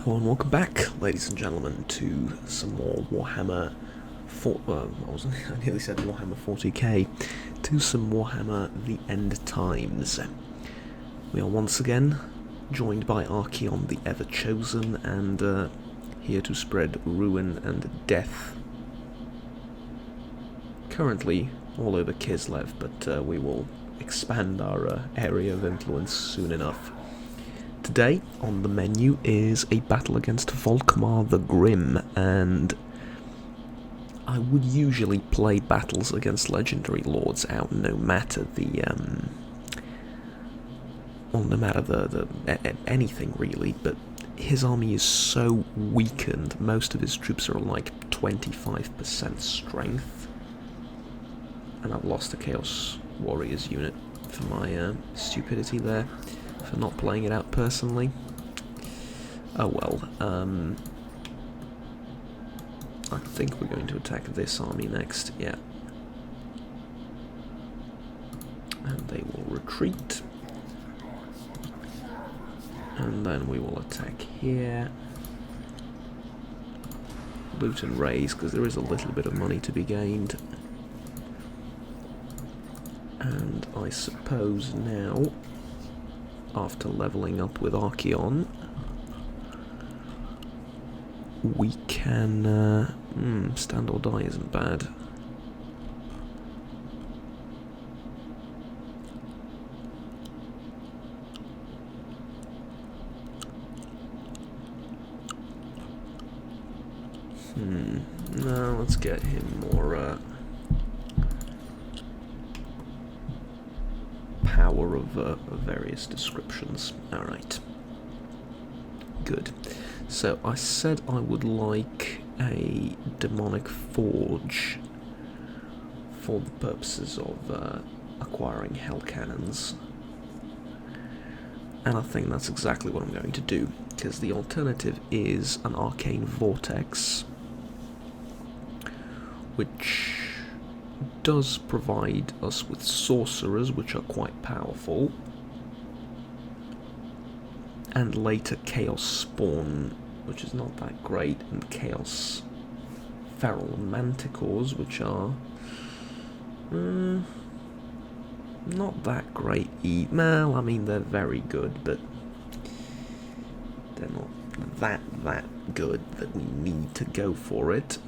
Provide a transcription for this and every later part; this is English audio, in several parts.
Hello and welcome back, ladies and gentlemen, to some more Warhammer 4... I nearly said Warhammer 40k, to some Warhammer The End Times. We are once again joined by Archaon the Ever-Chosen, and here to spread ruin and death. Currently all over Kislev, but we will expand our area of influence soon enough. Today on the menu is a battle against Volkmar the Grim, and I would usually play battles against legendary lords out no matter the anything really, but his army is so weakened. Most of his troops are like 25% strength, and I've lost a Chaos Warriors unit for my stupidity there, for not playing it out personally. Oh well. I think we're going to attack this army next, yeah. And they will retreat. And then we will attack here. Loot and raise, because there is a little bit of money to be gained. And I suppose now, after leveling up with Archaon, we can... stand or die isn't bad. No, let's get him more power of various descriptions. Alright. Good. So I said I would like a demonic forge for the purposes of acquiring hell cannons. And I think that's exactly what I'm going to do, because the alternative is an arcane vortex, which does provide us with sorcerers, which are quite powerful, and later Chaos Spawn, which is not that great, and Chaos Feral Manticores, which are not that great either. Well, I mean, they're very good, but they're not that good that we need to go for it.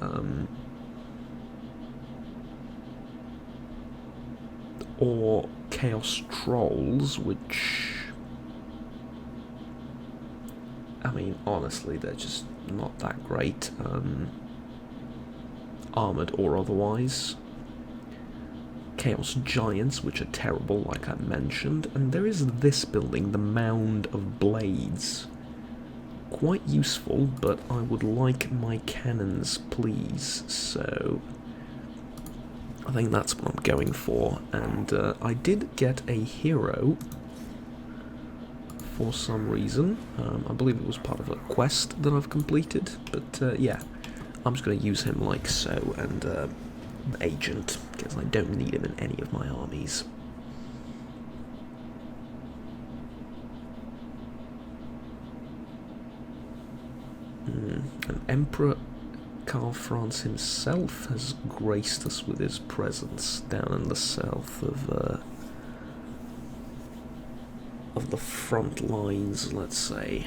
Or Chaos Trolls, which, I mean, honestly, they're just not that great, armoured or otherwise. Chaos Giants, which are terrible, like I mentioned, and there is this building, the Mound of Blades. Quite useful, but I would like my cannons, please, so I think that's what I'm going for. And I did get a hero for some reason. I believe it was part of a quest that I've completed, but yeah, I'm just going to use him like so, and agent, because I don't need him in any of my armies. And Emperor Karl Franz himself has graced us with his presence down in the south of the front lines, let's say.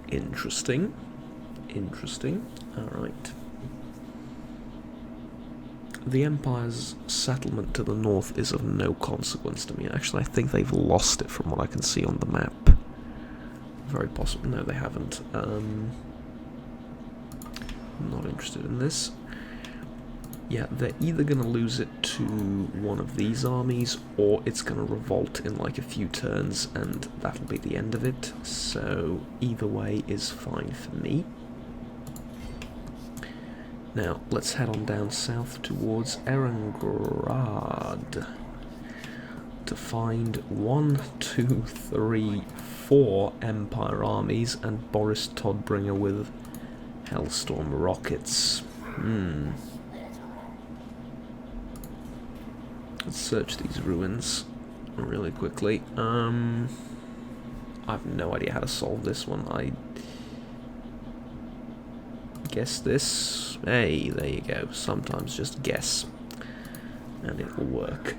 Interesting. Alright. The Empire's settlement to the north is of no consequence to me. Actually, I think they've lost it from what I can see on the map. Very possible. No, they haven't. I'm not interested in this. Yeah, they're either going to lose it to one of these armies, or it's going to revolt in like a few turns, and that'll be the end of it. So either way is fine for me. Now, let's head on down south towards Erengrad to find 1, 2, 3, 4 Empire armies and Boris Todbringer with Hellstorm rockets. Let's search these ruins really quickly. I have no idea how to solve this one. guess this. Hey, there you go. Sometimes just guess, and it will work.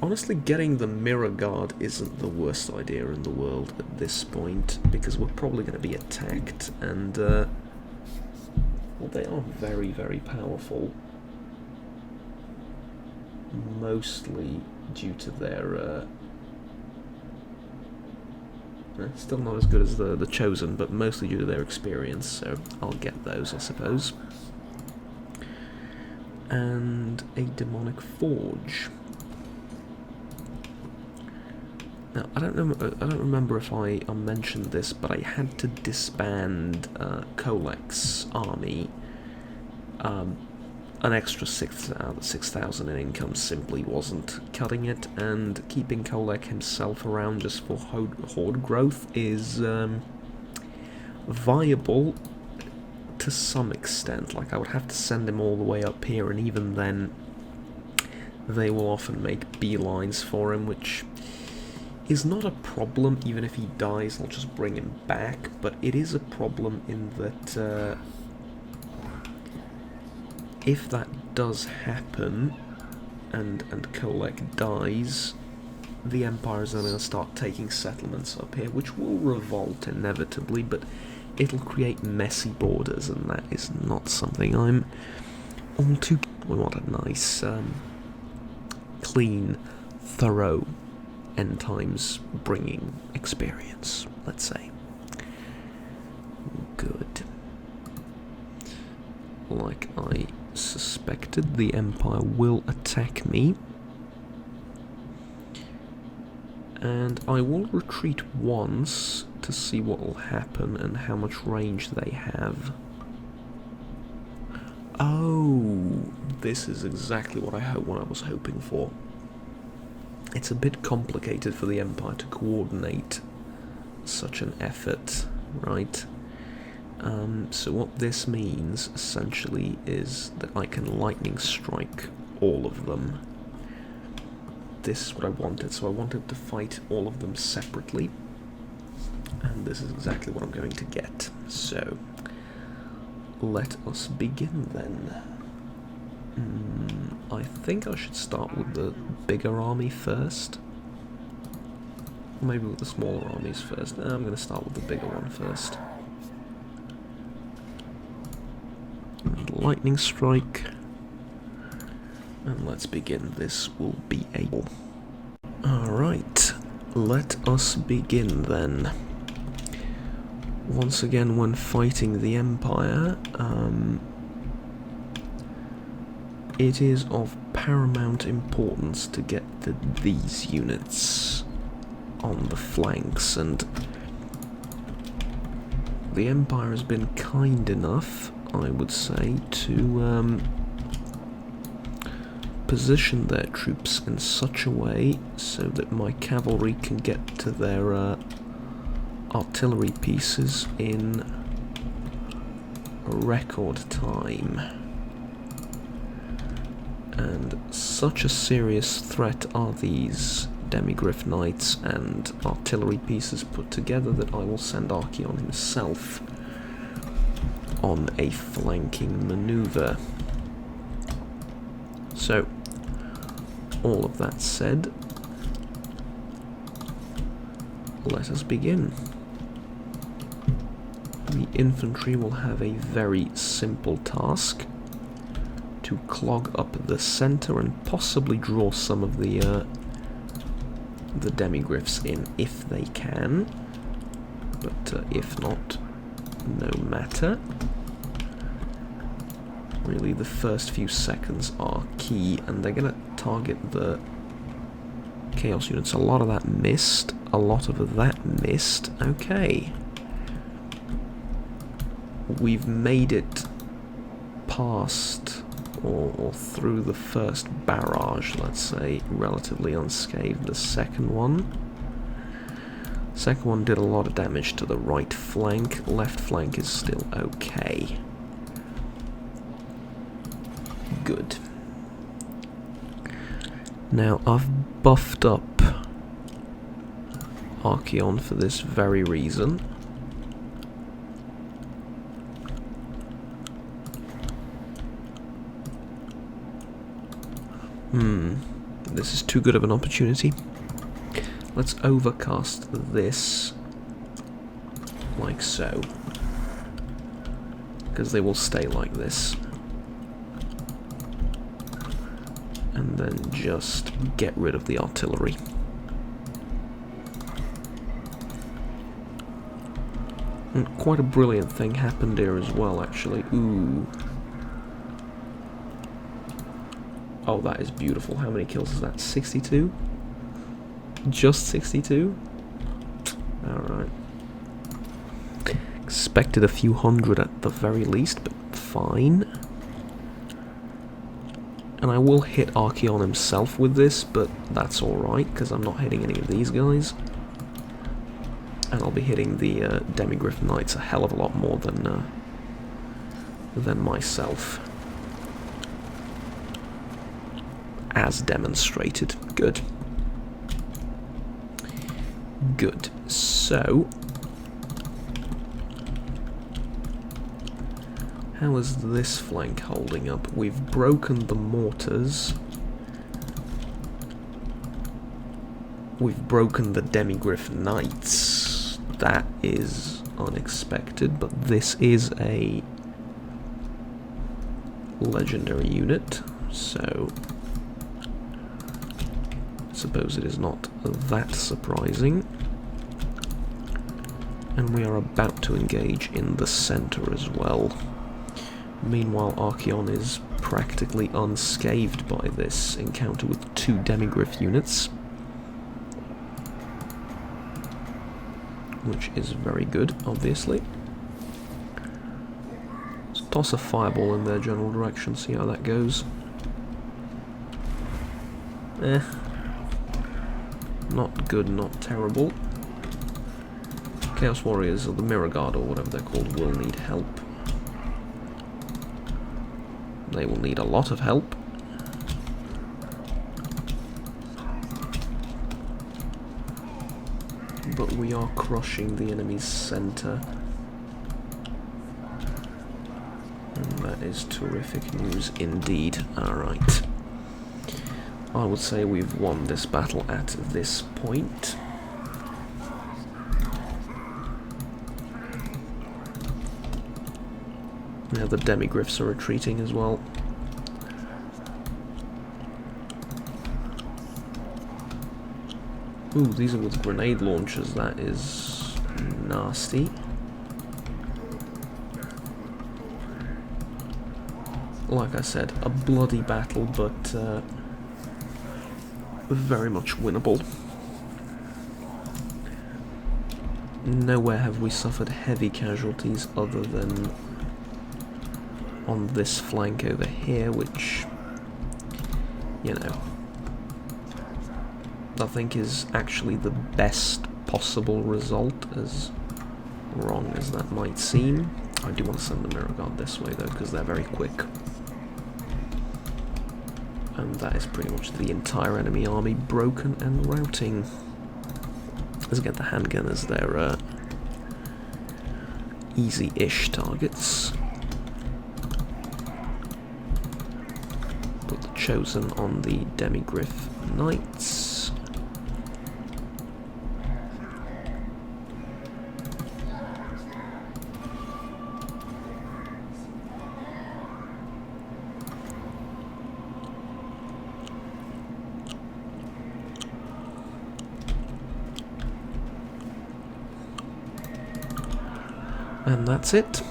Honestly, getting the mirror guard isn't the worst idea in the world at this point, because we're probably going to be attacked, and well, they are very, very powerful. Mostly due to their still not as good as the Chosen, but mostly due to their experience, so I'll get those, I suppose. And a demonic forge. Now, I don't remember if I mentioned this, but I had to disband Kolek's army. An extra 6,000 in income simply wasn't cutting it, and keeping Kolek himself around just for horde growth is viable to some extent. Like, I would have to send him all the way up here, and even then they will often make beelines for him, which is not a problem. Even if he dies, I'll just bring him back, but it is a problem in that if that does happen, and Kolek dies, the Empire's then going to start taking settlements up here, which will revolt inevitably, but it'll create messy borders, and that is not something I'm all too... We want a nice, clean, thorough, end times bringing experience, let's say. Good. Like I suspected, the Empire will attack me, and I will retreat once to see what will happen and how much range they have. Oh, this is exactly what I was hoping for. It's a bit complicated for the Empire to coordinate such an effort, right? So what this means, essentially, is that I can lightning strike all of them. This is what I wanted, so I wanted to fight all of them separately, and this is exactly what I'm going to get. So, let us begin then. I think I should start with the bigger army first. Or maybe with the smaller armies first. No, I'm going to start with the bigger one first. Lightning strike, and let's begin. This will be able. Alright, let us begin then. Once again, when fighting the Empire, it is of paramount importance to get these units on the flanks, and the Empire has been kind enough, I would say, to position their troops in such a way so that my cavalry can get to their artillery pieces in record time. And such a serious threat are these Demigryph Knights and artillery pieces put together that I will send Archeon himself on a flanking maneuver. So, all of that said, let us begin. The infantry will have a very simple task: to clog up the center and possibly draw some of the Demigryphs in if they can, but if not, no matter. Really, the first few seconds are key, and they're going to target the Chaos units. A lot of that missed. Okay. We've made it past or through the first barrage, let's say, relatively unscathed. The second one did a lot of damage to the right flank. Left flank is still okay. Good. Now, I've buffed up Archaeon for this very reason. This is too good of an opportunity. Let's overcast this like so, because they will stay like this. And then just get rid of the artillery. And quite a brilliant thing happened here as well, actually. Ooh. Oh, that is beautiful. How many kills is that? 62? Just 62? Alright. Expected a few hundred at the very least, but fine. And I will hit Archaeon himself with this, but that's alright, because I'm not hitting any of these guys. And I'll be hitting the Demigryph Knights a hell of a lot more than myself. As demonstrated. Good. Good. So, how is this flank holding up? We've broken the mortars. We've broken the Demigryph Knights. That is unexpected, but this is a legendary unit, so I suppose it is not that surprising. And we are about to engage in the center as well. Meanwhile, Archaeon is practically unscathed by this encounter with 2 Demigryph units, which is very good, obviously. Let's toss a fireball in their general direction, see how that goes. Not good, not terrible. Chaos Warriors, or the Mirror Guard, or whatever they're called, will need help. They will need a lot of help. But we are crushing the enemy's center. And that is terrific news indeed. Alright. I would say we've won this battle at this point. Now the Demigryphs are retreating as well. Ooh, these are with grenade launchers. That is nasty. Like I said, a bloody battle, but very much winnable. Nowhere have we suffered heavy casualties other than on this flank over here, which, you know, I think is actually the best possible result, as wrong as that might seem. I do want to send the Mirror Guard this way though, because they're very quick. And that is pretty much the entire enemy army broken and routing. Let's get the handgunners, they're easy-ish targets. Put the Chosen on the Demigryph Knights. And that's it.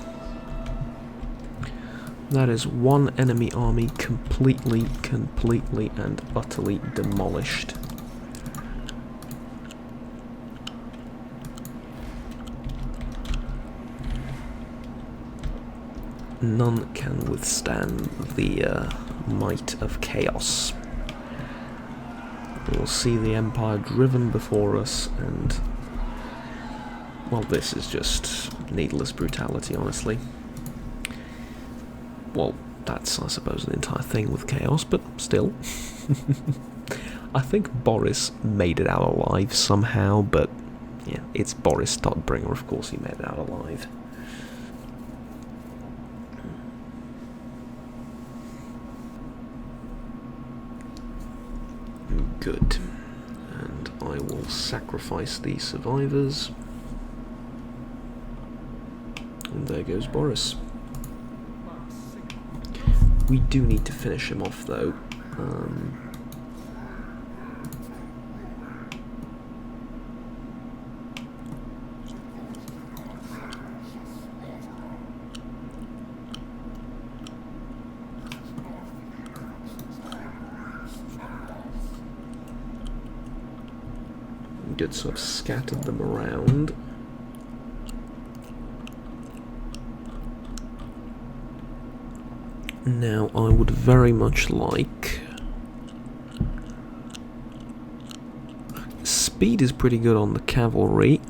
That is one enemy army completely and utterly demolished. None can withstand the might of chaos. We'll see the Empire driven before us, and well, this is just needless brutality, honestly. Well, that's, I suppose, the entire thing with chaos, but still. I think Boris made it out alive somehow, but Yeah, it's Boris Todbringer, of course he made it out alive. Good. And I will sacrifice the survivors. And there goes Boris. We do need to finish him off though. Good, so I've scattered them around. Now I would very much like... Speed is pretty good on the cavalry.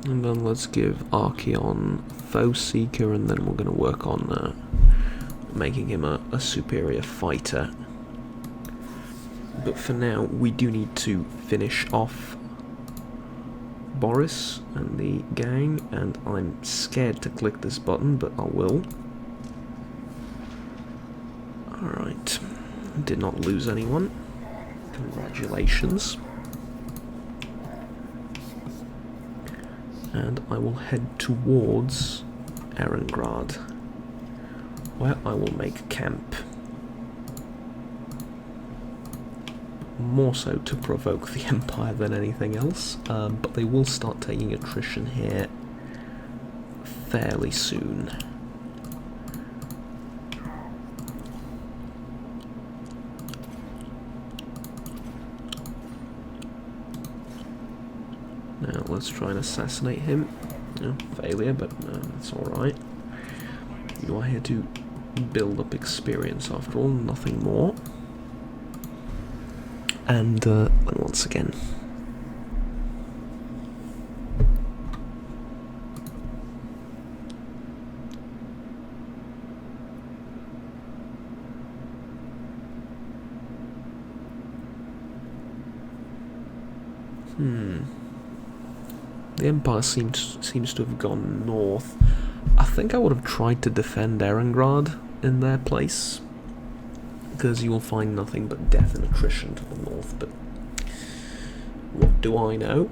And then let's give Archeon Foe Seeker, and then we're going to work on making him a superior fighter. But for now, we do need to finish off Boris and the gang, and I'm scared to click this button, but I will. Alright, did not lose anyone. Congratulations. And I will head towards Erengrad, where I will make camp. More so to provoke the Empire than anything else, but they will start taking attrition here fairly soon. Now let's try and assassinate him. Failure, but that's alright. You are here to build up experience after all, nothing more. And once again, the Empire seems to have gone north. I think I would have tried to defend Erengrad in their place, because you will find nothing but death and attrition to the north, but what do I know?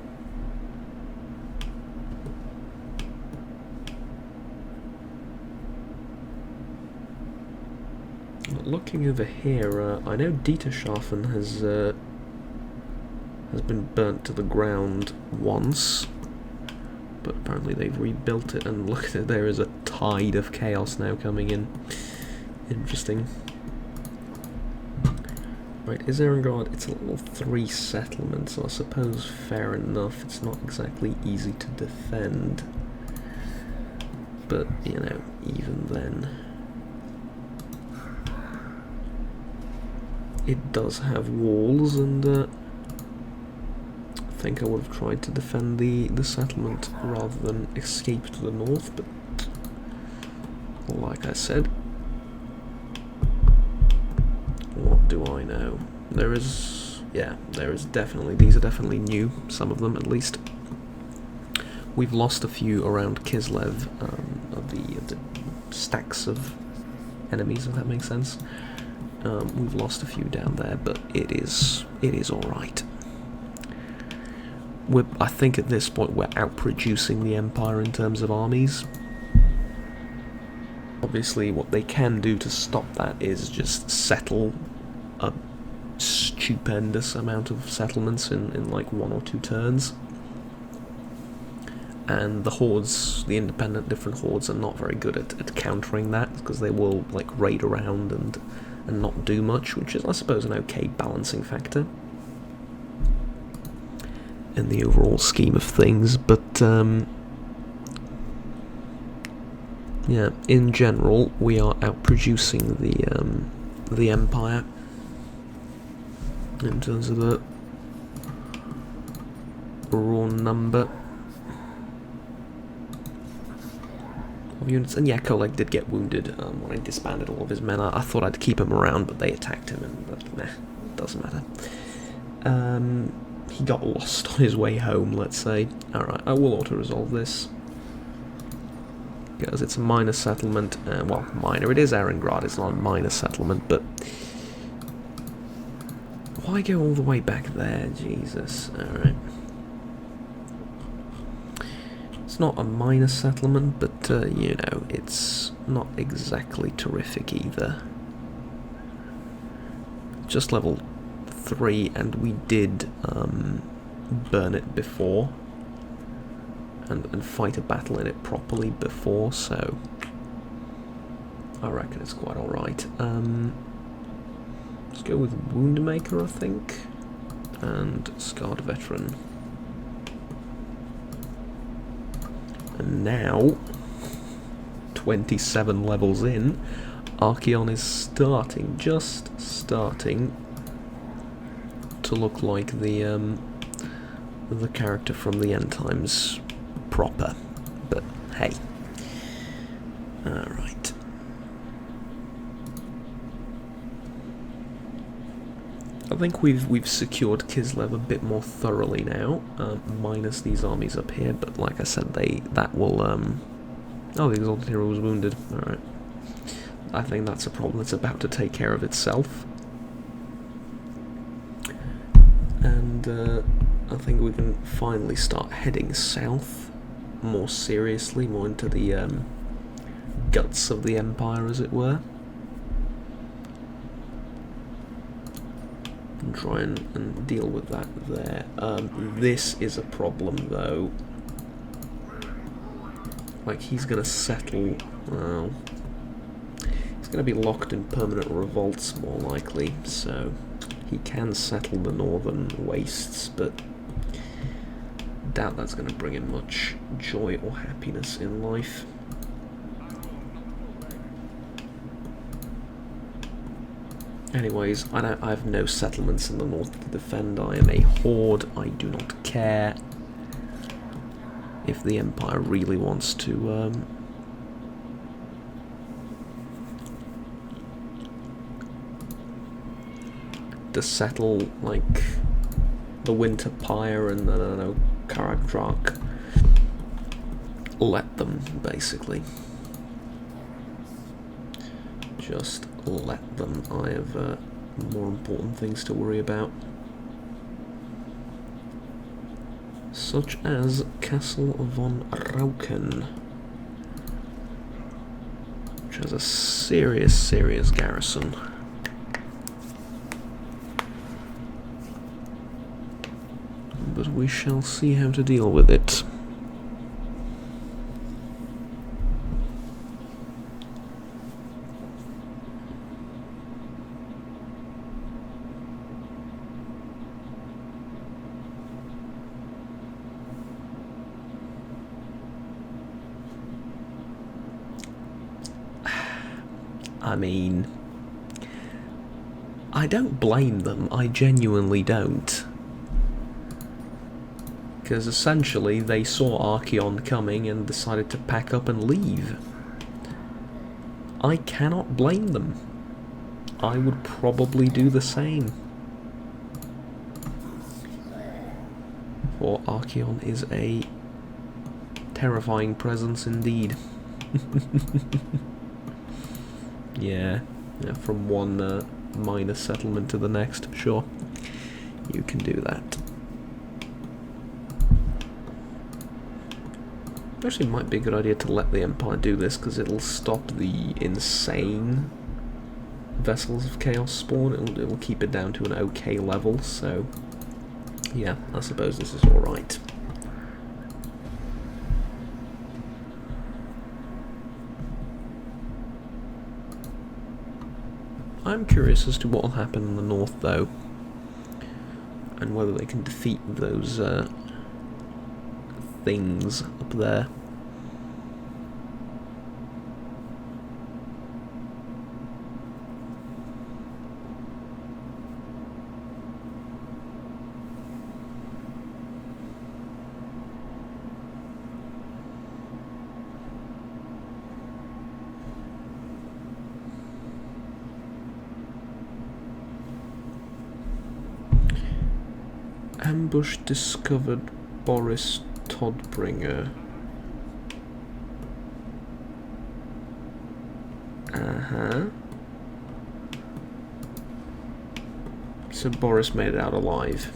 Looking over here, I know Dieterschaffen has been burnt to the ground once, but apparently they've rebuilt it, and look at it, there is a tide of chaos now coming in. Interesting. Right, is Erengrad? It's a level 3 settlement, so I suppose fair enough. It's not exactly easy to defend, but, you know, even then, it does have walls, and I think I would have tried to defend the settlement rather than escape to the north, but like I said, what do I know? There is definitely, these are definitely new, some of them at least. We've lost a few around Kislev, of the stacks of enemies, if that makes sense. We've lost a few down there, but it is alright. I think at this point we're outproducing the Empire in terms of armies. Obviously what they can do to stop that is just settle a stupendous amount of settlements in like 1 or 2 turns. And the hordes, the independent different hordes, are not very good at countering that, because they will like raid around and not do much, which is I suppose an okay balancing factor in the overall scheme of things, but yeah, in general we are outproducing the Empire in terms of the raw number of units. And yeah, Koleg did get wounded when I disbanded all of his men. I thought I'd keep him around, but they attacked him, but meh. doesn't matter. He got lost on his way home, let's say. Alright, I will auto-resolve this. Because it's a minor settlement. Well, minor. It is Erengrad, it's not a minor settlement, but... Why go all the way back there? Jesus. Alright. It's not a minor settlement, but, you know, it's not exactly terrific either. Just level 3, and we did burn it before. And fight a battle in it properly before, so I reckon it's quite alright. Let's go with Woundmaker, I think, and Scarred Veteran. And now, 27 levels in, Archaon is just starting to look like the character from the End Times proper, but hey. Alright. I think we've secured Kislev a bit more thoroughly now, minus these armies up here, but like I said, that will oh, the Exalted Hero was wounded. Alright. I think that's a problem that's about to take care of itself. And I think we can finally start heading south more seriously, more into the guts of the Empire, as it were. And try and deal with that there. This is a problem, though. Like, he's going to settle... Well, he's going to be locked in permanent revolts, more likely, so he can settle the northern wastes, but doubt that's going to bring him much joy or happiness in life. Anyways, I have no settlements in the north to defend. I am a horde. I do not care if the Empire really wants to settle, like, the Winter Pyre and, I don't know, Karagdrak. Let them, basically. Just let them. I have more important things to worry about. Such as Castle von Rauken, which has a serious garrison. But we shall see how to deal with it. I mean, I don't blame them, I genuinely don't. Because essentially they saw Archaon coming and decided to pack up and leave. I cannot blame them. I would probably do the same. For Archaon is a terrifying presence indeed. Yeah, from one minor settlement to the next, sure. You can do that. Actually, it might be a good idea to let the Empire do this, because it'll stop the insane Vessels of Chaos spawn. It'll keep it down to an okay level, so yeah, I suppose this is alright. I'm curious as to what will happen in the north, though, and whether they can defeat those things up there. Ambush discovered Boris Todbringer. So Boris made it out alive.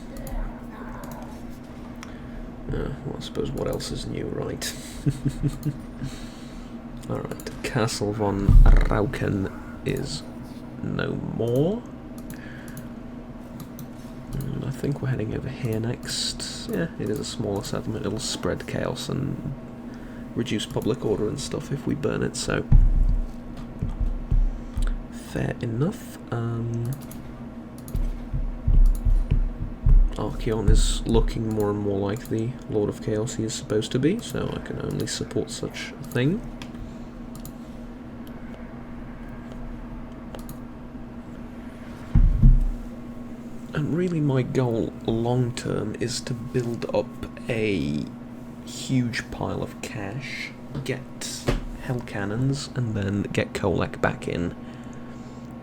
Well, I suppose what else is new, right? Alright, Castle von Rauken is no more. I think we're heading over here next. Yeah, it is a smaller settlement. It'll spread chaos and reduce public order and stuff if we burn it, so fair enough. Archeon is looking more and more like the Lord of Chaos he is supposed to be, so I can only support such a thing. And really my goal long term is to build up a huge pile of cash, get hell cannons, and then get Kolek back in,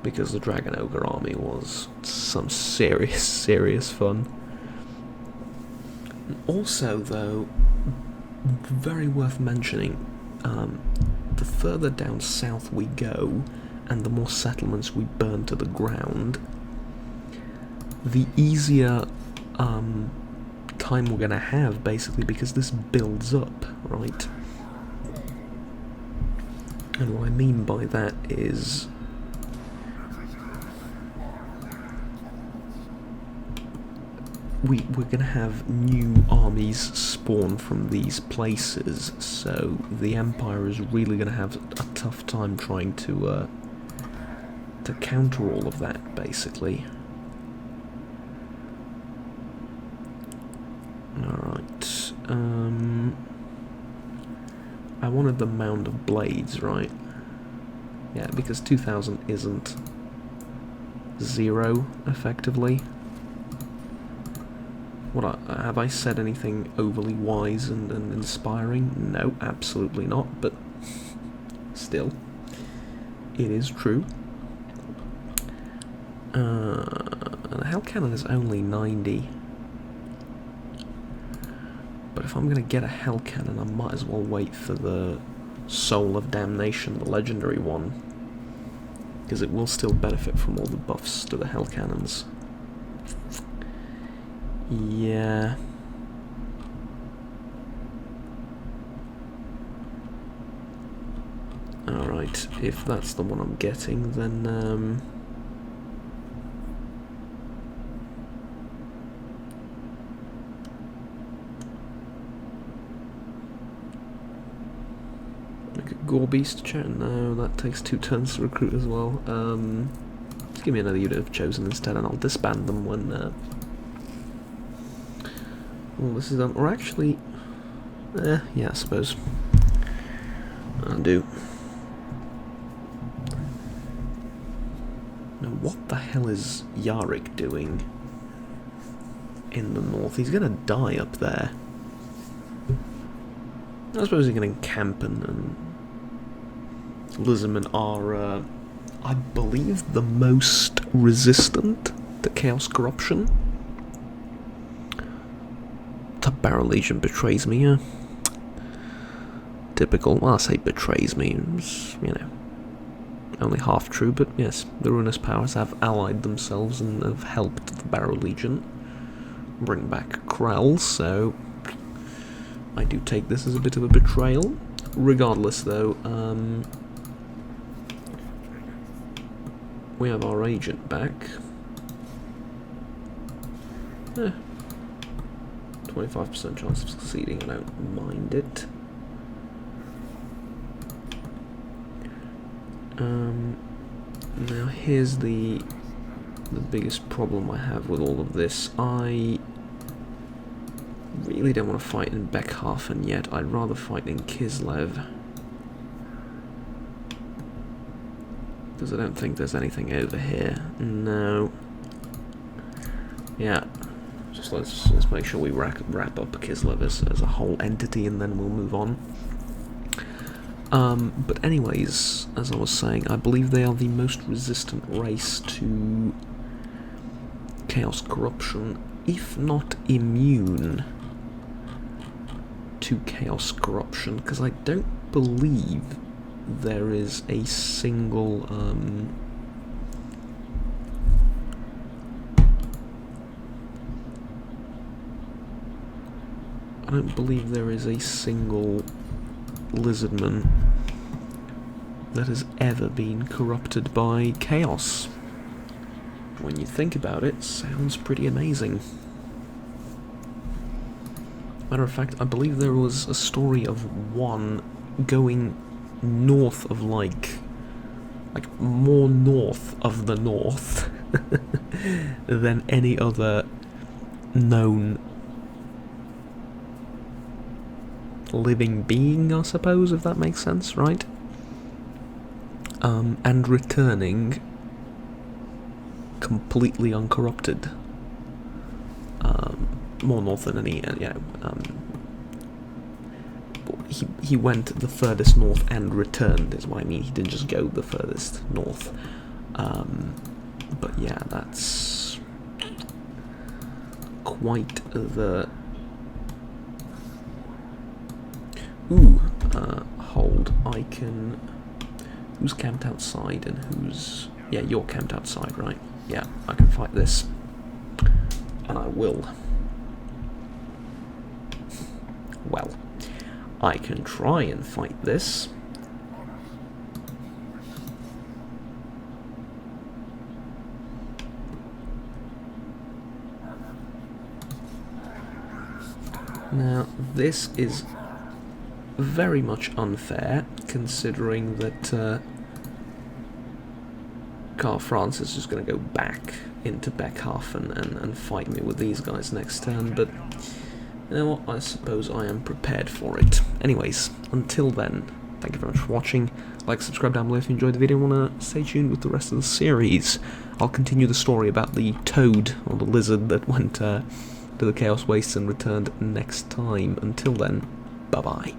because the Dragon Ogre army was some serious fun. Also, though, very worth mentioning, the further down south we go, and the more settlements we burn to the ground, the easier time we're going to have, basically, because this builds up, right? And what I mean by that is we're going to have new armies spawn from these places, so the Empire is really going to have a tough time trying to counter all of that, basically. Alright, I wanted the Mound of Blades, right? Yeah, because 2000 isn't 0, effectively. Have I said anything overly wise and inspiring? No, absolutely not, but still, it is true. The Hell Cannon is only 90. But if I'm going to get a Hell Cannon, I might as well wait for the Soul of Damnation, the legendary one, because it will still benefit from all the buffs to the Hell Cannons. Yeah. Alright, if that's the one I'm getting, then make a Gore Beast chair? No, that takes 2 turns to recruit as well. Just give me another unit of Chosen instead, and I'll disband them when well, this is done. Or actually, yeah, I suppose I'll do. Now, what the hell is Yarick doing in the north? He's gonna die up there. I suppose he's gonna encamp, and Lizardmen are, I believe, the most resistant to Chaos Corruption. The Barrow Legion betrays me, yeah. Typical. Well, I say betrays me, it's, you know, only half true, but yes, the Ruinous Powers have allied themselves and have helped the Barrow Legion bring back Krell, so I do take this as a bit of a betrayal. Regardless, though, we have our agent back. 25% chance of succeeding, I don't mind it. Now here's the biggest problem I have with all of this. I really don't want to fight in Beckhafen yet. I'd rather fight in Kislev, because I don't think there's anything over here. No. Yeah. Just let's make sure we wrap up Kislev as a whole entity, and then we'll move on. But anyways, as I was saying, I believe they are the most resistant race to Chaos Corruption, if not immune to chaos corruption, because I don't believe there is a single I don't believe there is a single lizardman that has ever been corrupted by chaos. When you think about it, sounds pretty amazing. Matter of fact, I believe there was a story of one going north of like more north of the north than any other known living being, I suppose, if that makes sense, right? And returning completely uncorrupted. More north than any, he went the furthest north and returned, is what I mean. He didn't just go the furthest north. But yeah, that's quite the... Ooh, hold, I can... Who's camped outside and who's... Yeah, you're camped outside, right? Yeah, I can fight this. And I will. Well, I can try and fight this. Now, this is very much unfair, considering that Karl Francis is going to go back into Beckhafen and fight me with these guys next turn, but you know what, I suppose I am prepared for it. Anyways, until then, thank you very much for watching. Like, subscribe down below if you enjoyed the video and want to stay tuned with the rest of the series. I'll continue the story about the toad, or the lizard, that went to the Chaos Wastes and returned next time. Until then, bye-bye.